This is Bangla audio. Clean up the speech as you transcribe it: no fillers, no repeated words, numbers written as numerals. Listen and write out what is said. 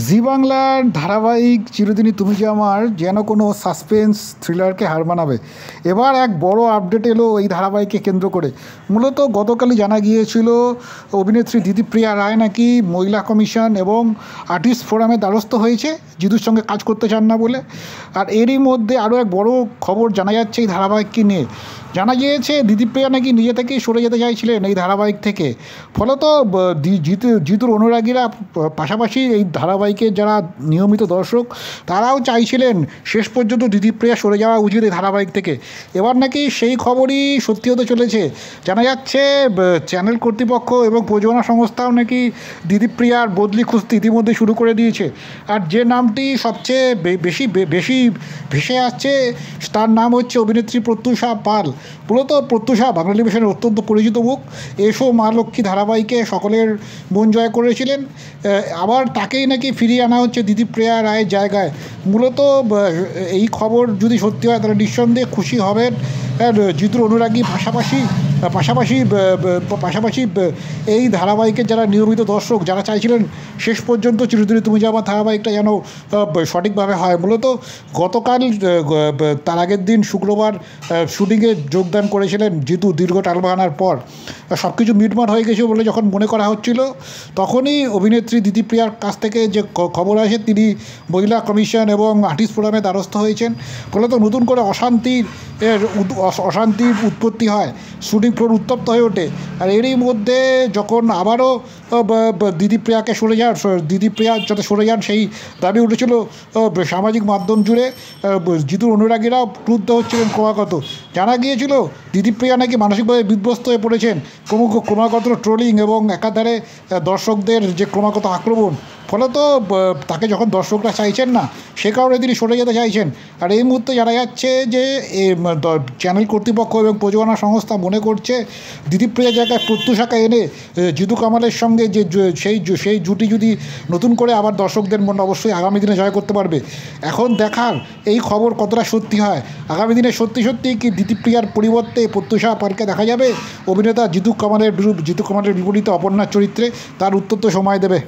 জি বাংলার ধারাবাহিক চিরদিনই তুমি যে আমার যেন কোনো সাসপেন্স থ্রিলারকে হার মানাবে। এবার এক বড় আপডেট এলো এই ধারাবাহিককে কেন্দ্র করে। মূলত গতকালই জানা গিয়েছিল অভিনেত্রী দিতিপ্রিয়া রায় নাকি মহিলা কমিশন এবং আর্টিস্ট ফোরামে দ্বারস্থ হয়েছে জিতুর সঙ্গে কাজ করতে চান না বলে। আর এরই মধ্যে আরও এক বড় খবর জানা যাচ্ছে এই ধারাবাহিককে নিয়ে। জানা গিয়েছে দিতিপ্রিয়া নাকি নিজে থেকেই সরে যেতে চাইছিলেন এই ধারাবাহিক থেকে। ফলত জিতুর অনুরাগীরা পাশাপাশি এই ধারাবাহিকের যারা নিয়মিত দর্শক তারাও চাইছিলেন শেষ পর্যন্ত দিতিপ্রিয়া সরে যাওয়া উচিত এই ধারাবাহিক থেকে। এবার নাকি সেই খবরই সত্যি হতে চলেছে। জানা যাচ্ছে চ্যানেল কর্তৃপক্ষ এবং প্রযোজনা সংস্থাও নাকি দিতিপ্রিয়ার বদলি খুঁজতে ইতিমধ্যে শুরু করে দিয়েছে। আর যে নামটি সবচেয়ে বেশি ভেসে আসছে তার নাম হচ্ছে অভিনেত্রী প্রত্যুষা পাল। মূলত প্রত্যুষা বাংলা টেলিভিশনের অত্যন্ত পরিচিত মুখ। এসো মা লক্ষ্মী ধারাবাহিকে সকলের মন জয় করেছিলেন। আবার তাকেই নাকি ফিরিয়ে আনা হচ্ছে দিতিপ্রিয়া রায়ের জায়গায়। মূলত এই খবর যদি সত্যি হয় তাহলে নিঃসন্দেহে খুশি হবেন জিতুর অনুরাগী, পাশাপাশি এই ধারাবাহিকের যারা নিয়মিত দর্শক যারা চাইছিলেন শেষ পর্যন্ত চিরদিনই তুমি যে আমার ধারাবাহিকটা যেন সঠিকভাবে হয়। মূলত গতকাল তার আগের দিন শুক্রবার শুটিংয়ে যোগদান করেছিলেন জিতু দীর্ঘ টালবাহানার পর। সব কিছু মিটমাট হয়ে গেছে বলে যখন মনে করা হচ্ছিল তখনই অভিনেত্রী দিতিপ্রিয়ার কাছ থেকে যে খবর আসে তিনি মহিলা কমিশন এবং আর্টিস্ট ফোরামে দ্বারস্থ হয়েছেন। ফলত নতুন করে অশান্তির উৎপত্তি হয়, শুটিং ফ্লোর উত্তপ্ত হয়ে ওঠে। আর এরই মধ্যে যখন আবারও দিতিপ্রিয়া যাতে সরে যান সেই দাবি উঠেছিল সামাজিক মাধ্যম জুড়ে। জিতুর অনুরাগীরা ক্রুদ্ধ হচ্ছিলেন ক্রমাগত। জানা গিয়েছিল দিতিপ্রিয়া নাকি মানসিকভাবে বিধ্বস্ত হয়ে পড়েছেন। ক্রমাগত ট্রোলিং এবং একাধারে দর্শকদের যে ক্রমাগত আক্রমণ, ফলত তাকে যখন দর্শকরা চাইছেন না সে কারণে তিনি সরে যেতে চাইছেন। আর এই মুহূর্তে জানা যাচ্ছে যে চ্যানেল কর্তৃপক্ষ এবং প্রযোজনা সংস্থা মনে করছে দিতিপ্রিয়ার জায়গায় প্রত্যুষাকে এনে জিতু কামালের সঙ্গে যে সেই জুটি যদি নতুন করে আবার দর্শকদের মন অবশ্যই আগামী দিনে জয় করতে পারবে। এখন দেখার এই খবর কতটা সত্যি হয়। আগামী দিনে সত্যি কি দিতিপ্রিয়ার পরিবর্তে প্রত্যুষা পালকে দেখা যাবে অভিনেতা জিতু কামালের বিপরীতে অপর্ণার চরিত্রে? তার উত্তর তো সময় দেবে।